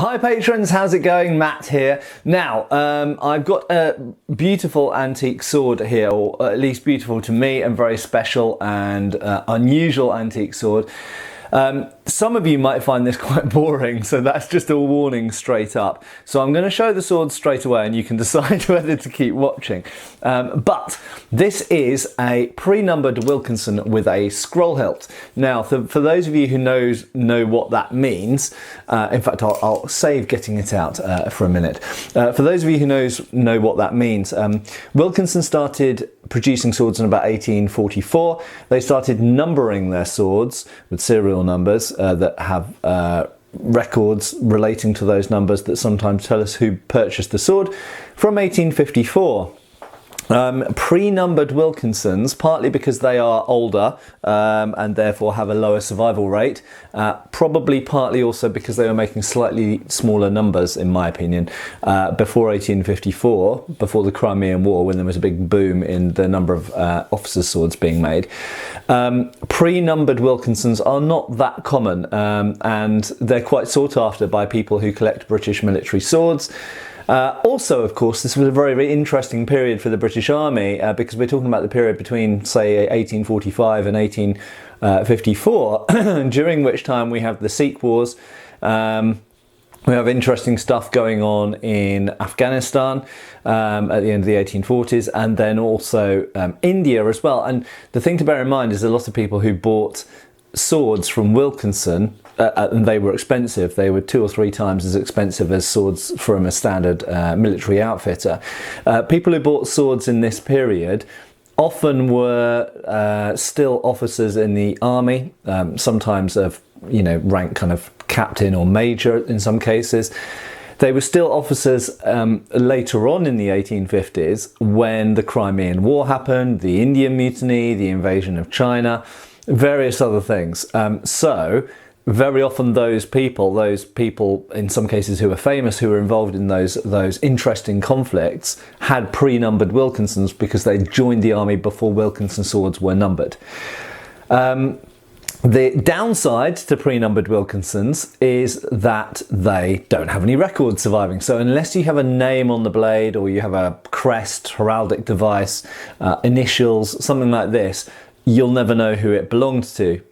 Hi patrons, how's it going? Matt here. Now, I've got a beautiful antique sword here, or at least beautiful to me, and very special and unusual antique sword. Some of you might find this quite boring, so that's just a warning straight up. So I'm going to show the sword straight away and you can decide whether to keep watching. But this is a pre-numbered Wilkinson with a scroll hilt. Now, for those of you who know what that means, in fact, I'll save getting it out for a minute. For those of you who know what that means, Wilkinson started producing swords in about 1844. They started numbering their swords with serial numbers that have records relating to those numbers that sometimes tell us who purchased the sword from 1854. Pre-numbered Wilkinsons, partly because they are older and therefore have a lower survival rate, probably partly also because they were making slightly smaller numbers, in my opinion, before 1854, before the Crimean War, when there was a big boom in the number of officers' swords being made. Pre-numbered Wilkinsons are not that common, and they're quite sought after by people who collect British military swords. Also, of course, this was a very, very interesting period for the British Army because we're talking about the period between, say, 1845 and 1854, during which time we have the Sikh Wars. We have interesting stuff going on in Afghanistan at the end of the 1840s, and then also India as well. And the thing to bear in mind is a lot of people who bought swords from Wilkinson, and they were expensive. They were 2 or 3 times as expensive as swords from a standard military outfitter. People who bought swords in this period often were still officers in the army, sometimes of rank kind of captain or major in some cases. They were still officers later on in the 1850s when the Crimean War happened, the Indian Mutiny, the invasion of China, various other things. So very often those people in some cases who were famous, who were involved in those interesting conflicts, had pre-numbered Wilkinsons because they joined the army before Wilkinson swords were numbered. The downside to pre-numbered Wilkinsons is that they don't have any records surviving. So unless you have a name on the blade, or you have a crest, heraldic device, initials, something like this, you'll never know who it belonged to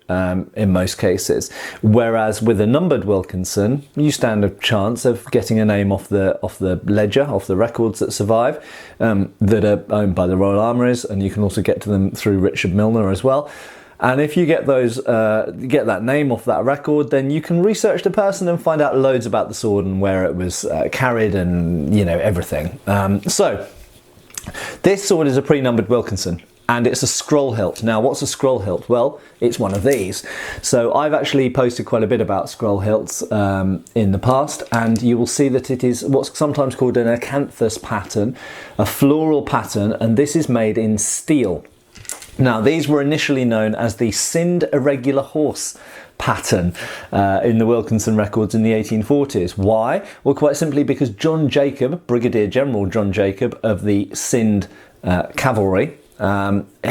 in most cases. Whereas with a numbered Wilkinson, you stand a chance of getting a name off the ledger, off the records that survive, that are owned by the Royal Armouries, and you can also get to them through Richard Milner as well. And if you get get that name off that record, then you can research the person and find out loads about the sword and where it was carried, and everything. So this sword is a pre-numbered Wilkinson, and it's a scroll hilt. Now, what's a scroll hilt? Well, it's one of these. So I've actually posted quite a bit about scroll hilts in the past, and you will see that it is what's sometimes called an acanthus pattern, a floral pattern, and this is made in steel. Now, these were initially known as the Sind Irregular Horse pattern in the Wilkinson records in the 1840s. Why? Well, quite simply because John Jacob, Brigadier General John Jacob of the Sind Cavalry,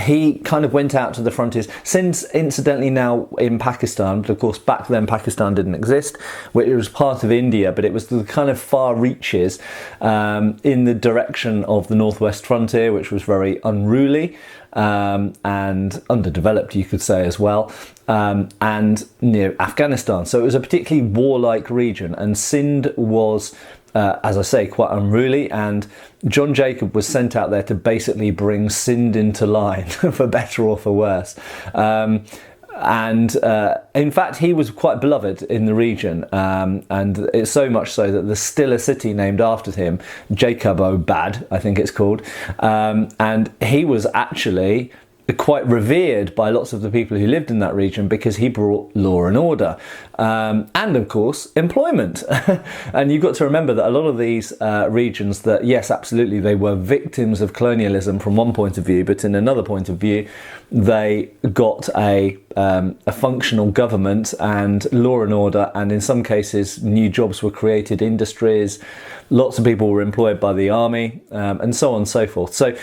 he kind of went out to the frontiers. Sindh's incidentally now in Pakistan, but of course back then Pakistan didn't exist. It was part of India, but it was the kind of far reaches in the direction of the northwest frontier, which was very unruly and underdeveloped, you could say, as well, and near Afghanistan. So it was a particularly warlike region, and Sindh was, as I say, quite unruly, and John Jacob was sent out there to basically bring Sindh into line, for better or for worse. And in fact, he was quite beloved in the region, and it's so much so that there's still a city named after him, Jacobobad, I think it's called, and he was actually quite revered by lots of the people who lived in that region because he brought law and order, and of course employment. And you've got to remember that a lot of these regions, that yes, absolutely, they were victims of colonialism from one point of view, but in another point of view they got a functional government and law and order, and in some cases new jobs were created, industries, lots of people were employed by the army, and so on and so forth. So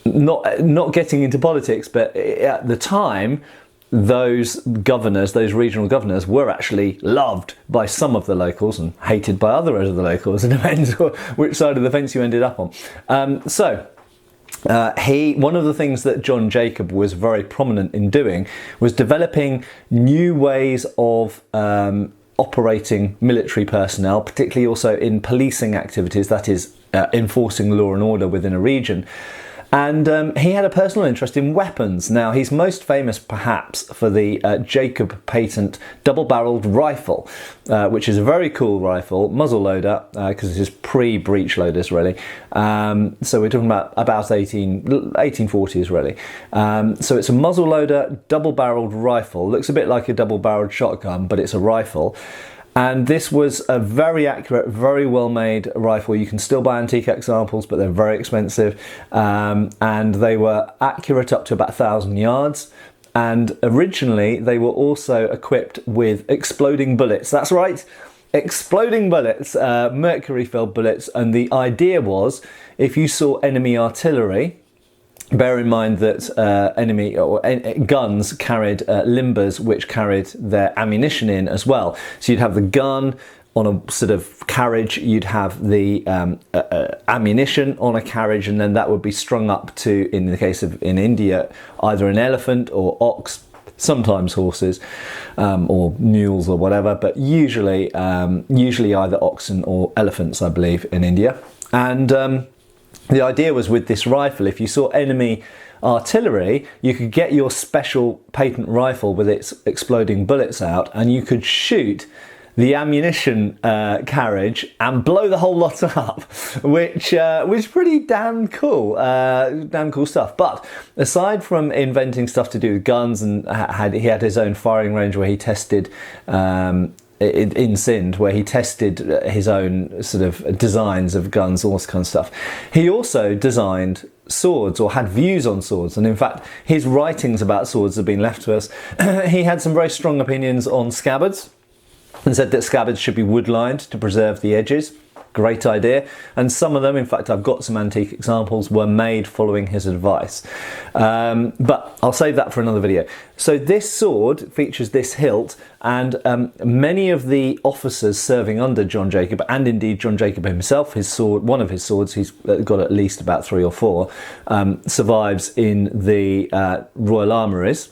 not getting into politics, but at the time, those governors, those regional governors, were actually loved by some of the locals and hated by others of the locals. It depends which side of the fence you ended up on. One of the things that John Jacob was very prominent in doing was developing new ways of operating military personnel, particularly also in policing activities, that is, enforcing law and order within a region. And he had a personal interest in weapons. Now, he's most famous perhaps for the Jacob patent double-barreled rifle, which is a very cool rifle, muzzle loader, because this is pre-breech loaders really. So we're talking about 1840s really. So it's a muzzle loader, double-barreled rifle. Looks a bit like a double-barreled shotgun, but it's a rifle. And this was a very accurate, very well-made rifle. You can still buy antique examples, but they're very expensive. And they were accurate up to about 1,000 yards. And originally, they were also equipped with exploding bullets. That's right, exploding bullets, mercury-filled bullets. And the idea was, if you saw enemy artillery, bear in mind that guns carried limbers which carried their ammunition in as well. So you'd have the gun on a sort of carriage, you'd have the ammunition on a carriage, and then that would be strung up to, in the case of in India, either an elephant or ox, sometimes horses or mules or whatever, but usually either oxen or elephants, I believe, in India. And the idea was, with this rifle, if you saw enemy artillery, you could get your special patent rifle with its exploding bullets out, and you could shoot the ammunition carriage and blow the whole lot up, which was pretty damn cool stuff. But aside from inventing stuff to do with guns, and he had his own firing range where he tested in Sindh, where he tested his own sort of designs of guns, all this kind of stuff. He also designed swords, or had views on swords, and in fact his writings about swords have been left to us. He had some very strong opinions on scabbards, and said that scabbards should be wood-lined to preserve the edges. Great idea. And some of them, in fact I've got some antique examples, were made following his advice. But I'll save that for another video. So this sword features this hilt, and many of the officers serving under John Jacob, and indeed John Jacob himself, his sword, one of his swords, he's got at least about 3 or 4, survives in the Royal Armouries,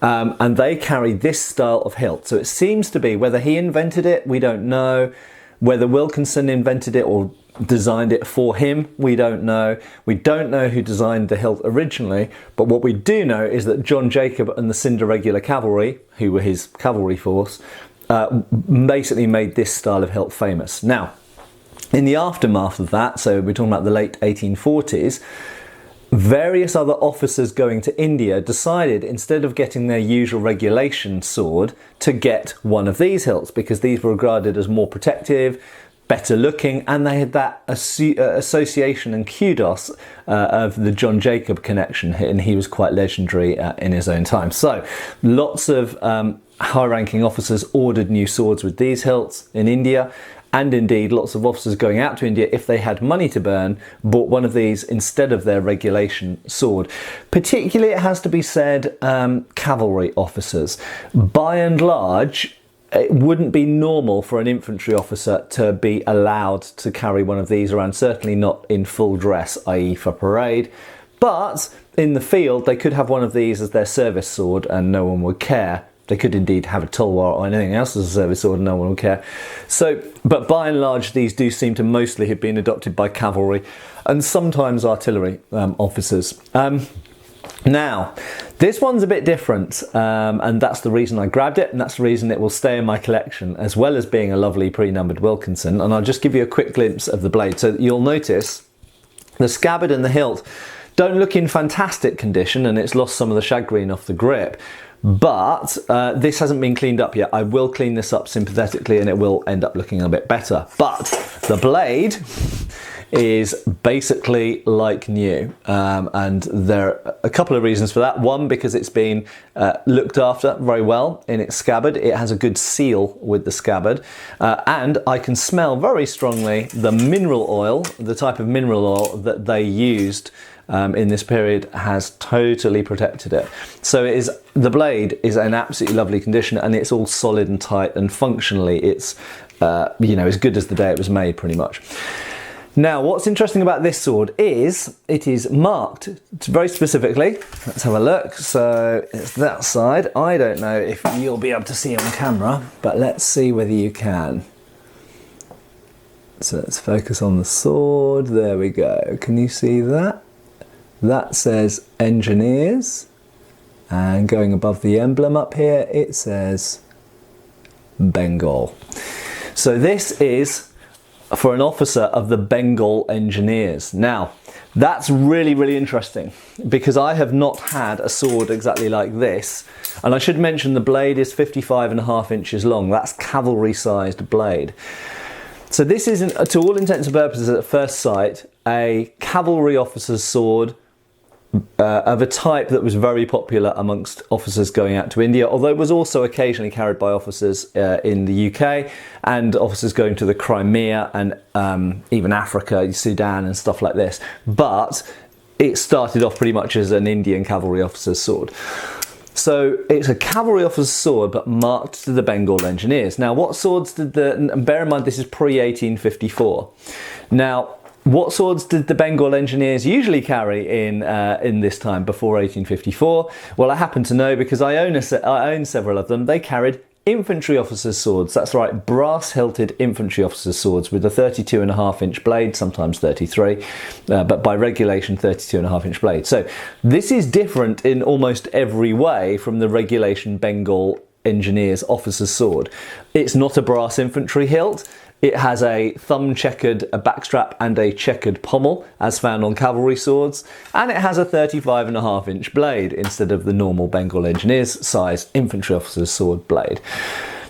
and they carry this style of hilt. So it seems to be, whether he invented it, we don't know. Whether Wilkinson invented it or designed it for him, we don't know. We don't know who designed the hilt originally, but what we do know is that John Jacob and the Scinde Regular Cavalry, who were his cavalry force, basically made this style of hilt famous. Now, in the aftermath of that, so we're talking about the late 1840s, various other officers going to India decided, instead of getting their usual regulation sword, to get one of these hilts, because these were regarded as more protective, better looking, and they had that association and kudos of the John Jacob connection, and he was quite legendary in his own time. So lots of high-ranking officers ordered new swords with these hilts in India. And indeed, lots of officers going out to India, if they had money to burn, bought one of these instead of their regulation sword. Particularly, it has to be said, cavalry officers. By and large, it wouldn't be normal for an infantry officer to be allowed to carry one of these around, certainly not in full dress, i.e. for parade. But in the field, they could have one of these as their service sword and no one would care. They could indeed have a tulwar or anything else as a service sword and no one would care. So, but by and large, these do seem to mostly have been adopted by cavalry and sometimes artillery officers. Now, this one's a bit different, and that's the reason I grabbed it, and that's the reason it will stay in my collection, as well as being a lovely pre-numbered Wilkinson. And I'll just give you a quick glimpse of the blade. So you'll notice the scabbard and the hilt don't look in fantastic condition, and it's lost some of the shag green off the grip. But this hasn't been cleaned up yet. I will clean this up sympathetically and it will end up looking a bit better. But the blade is basically like new. And there are a couple of reasons for that. One, because it's been looked after very well in its scabbard. It has a good seal with the scabbard. And I can smell very strongly the mineral oil, the type of mineral oil that they used in this period has totally protected it. So the blade is in absolutely lovely condition, and it's all solid and tight, and functionally it's as good as the day it was made, pretty much. Now, what's interesting about this sword is it is marked very specifically. Let's have a look. So it's that side. I don't know if you'll be able to see on camera, but let's see whether you can. So let's focus on the sword. There we go. Can you see that? That says Engineers. And going above the emblem up here, it says Bengal. So this is for an officer of the Bengal Engineers. Now, that's really, really interesting, because I have not had a sword exactly like this. And I should mention the blade is 55.5 inches long. That's cavalry-sized blade. So this is, to all intents and purposes at first sight, a cavalry officer's sword of a type that was very popular amongst officers going out to India, although it was also occasionally carried by officers in the UK and officers going to the Crimea and even Africa, Sudan and stuff like this. But it started off pretty much as an Indian cavalry officer's sword. So it's a cavalry officer's sword, but marked to the Bengal Engineers. Now, what swords did and bear in mind this is pre-1854. Now, what swords did the Bengal Engineers usually carry in this time before 1854? Well, I happen to know because I own several of them. They carried infantry officers' swords. That's right, brass-hilted infantry officers' swords with a 32.5 inch blade, sometimes 33, but by regulation 32.5 inch blade. So this is different in almost every way from the regulation Bengal Engineers officer's sword. It's not a brass infantry hilt. It has a thumb-checkered backstrap and a checkered pommel, as found on cavalry swords, and it has a 35.5 inch blade instead of the normal Bengal Engineers size infantry officer's sword blade.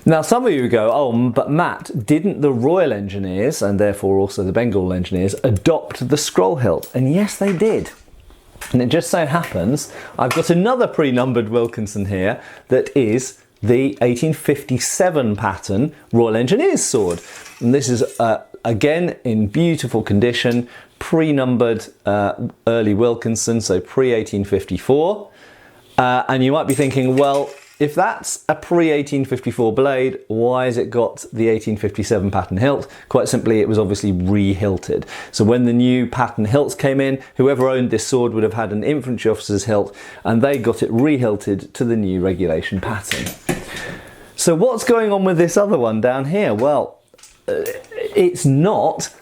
Now, some of you go, oh, but Matt, didn't the Royal Engineers, and therefore also the Bengal Engineers, adopt the scroll hilt? And yes, they did. And it just so happens, I've got another pre-numbered Wilkinson here that is the 1857 pattern Royal Engineers sword. And this is, again, in beautiful condition, pre-numbered early Wilkinson, so pre-1854. And you might be thinking, well, if that's a pre-1854 blade, why has it got the 1857 pattern hilt? Quite simply, it was obviously re-hilted. So when the new pattern hilts came in, whoever owned this sword would have had an infantry officer's hilt, and they got it re-hilted to the new regulation pattern. So what's going on with this other one down here? Well, it's not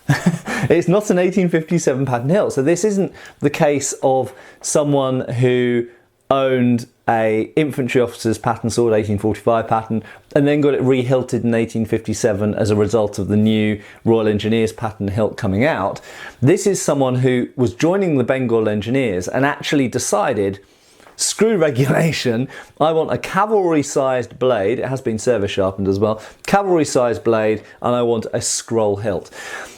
it's not an 1857 pattern hilt. So this isn't the case of someone who owned a infantry officer's pattern sword, 1845 pattern, and then got it re-hilted in 1857 as a result of the new Royal Engineers pattern hilt coming out. This is someone who was joining the Bengal Engineers and actually decided, screw regulation, I want a cavalry-sized blade, it has been service sharpened as well, cavalry-sized blade, and I want a scroll hilt.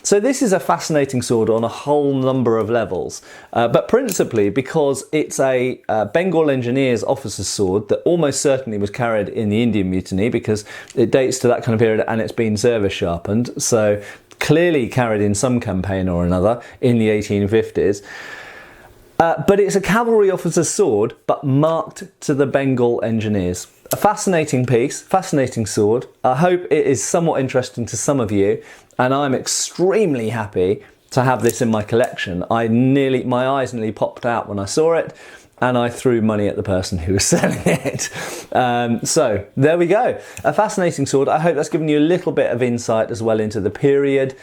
So this is a fascinating sword on a whole number of levels, but principally because it's a Bengal Engineers officer's sword that almost certainly was carried in the Indian Mutiny, because it dates to that kind of period and it's been service sharpened, so clearly carried in some campaign or another in the 1850s. But it's a cavalry officer's sword, but marked to the Bengal Engineers. A fascinating piece, fascinating sword. I hope it is somewhat interesting to some of you, and I'm extremely happy to have this in my collection. My eyes nearly popped out when I saw it, and I threw money at the person who was selling it. So there we go. A fascinating sword. I hope that's given you a little bit of insight as well into the period.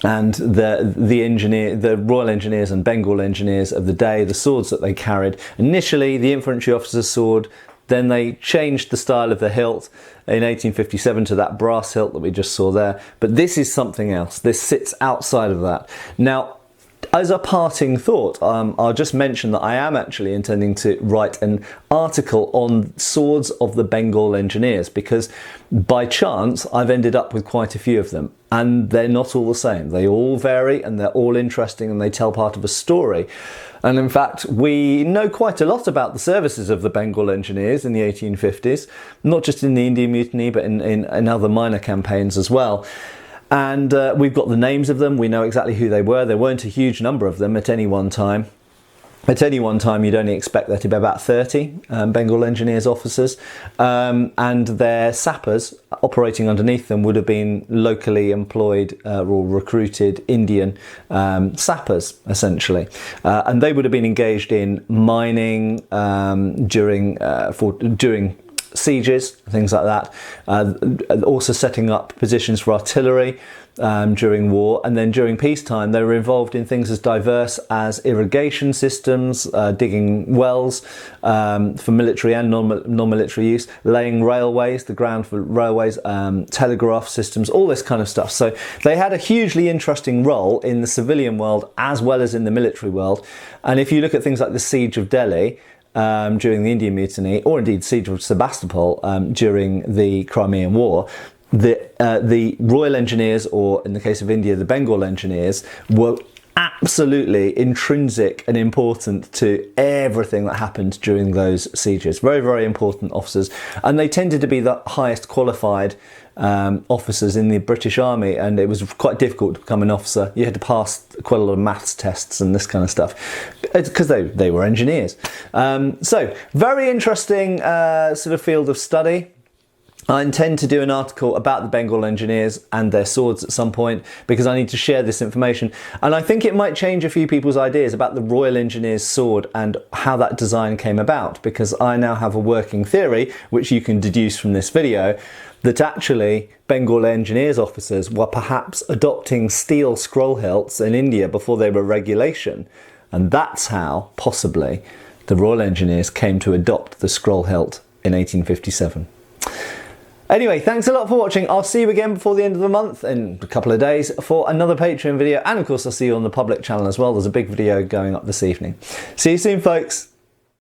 And the Royal Engineers and Bengal Engineers of the day, the swords that they carried. Initially, the infantry officer's sword, then they changed the style of the hilt in 1857 to that brass hilt that we just saw there. But this is something else. This sits outside of that. Now, as a parting thought, I'll just mention that I am actually intending to write an article on swords of the Bengal Engineers, because by chance I've ended up with quite a few of them, and they're not all the same. They all vary and they're all interesting and they tell part of a story. And in fact, we know quite a lot about the services of the Bengal Engineers in the 1850s, not just in the Indian Mutiny, but in other minor campaigns as well. And we've got the names of them. We know exactly who they were. There weren't a huge number of them at any one time. At any one time, you'd only expect there to be about 30 Bengal Engineers officers, and their sappers operating underneath them would have been locally employed or recruited Indian sappers, essentially. And they would have been engaged in mining during sieges, things like that, also setting up positions for artillery during war, and then during peacetime they were involved in things as diverse as irrigation systems, digging wells for military and non-military use, laying railways, the ground for railways, telegraph systems, all this kind of stuff. So they had a hugely interesting role in the civilian world as well as in the military world. And if you look at things like the Siege of Delhi during the Indian Mutiny, or indeed Siege of Sebastopol during the Crimean War, the Royal Engineers, or in the case of India, the Bengal Engineers, were absolutely intrinsic and important to everything that happened during those sieges. Very, very important officers, and they tended to be the highest qualified officers in the British Army, and it was quite difficult to become an officer. You had to pass quite a lot of maths tests and this kind of stuff because they were engineers. So very interesting sort of field of study. I intend to do an article about the Bengal Engineers and their swords at some point, because I need to share this information, and I think it might change a few people's ideas about the Royal Engineers sword and how that design came about, because I now have a working theory, which you can deduce from this video, that actually Bengal Engineers officers were perhaps adopting steel scroll hilts in India before they were regulation, and that's how possibly the Royal Engineers came to adopt the scroll hilt in 1857. Anyway, thanks a lot for watching. I'll see you again before the end of the month in a couple of days for another Patreon video, and of course I'll see you on the public channel as well. There's a big video going up this evening. See you soon, folks.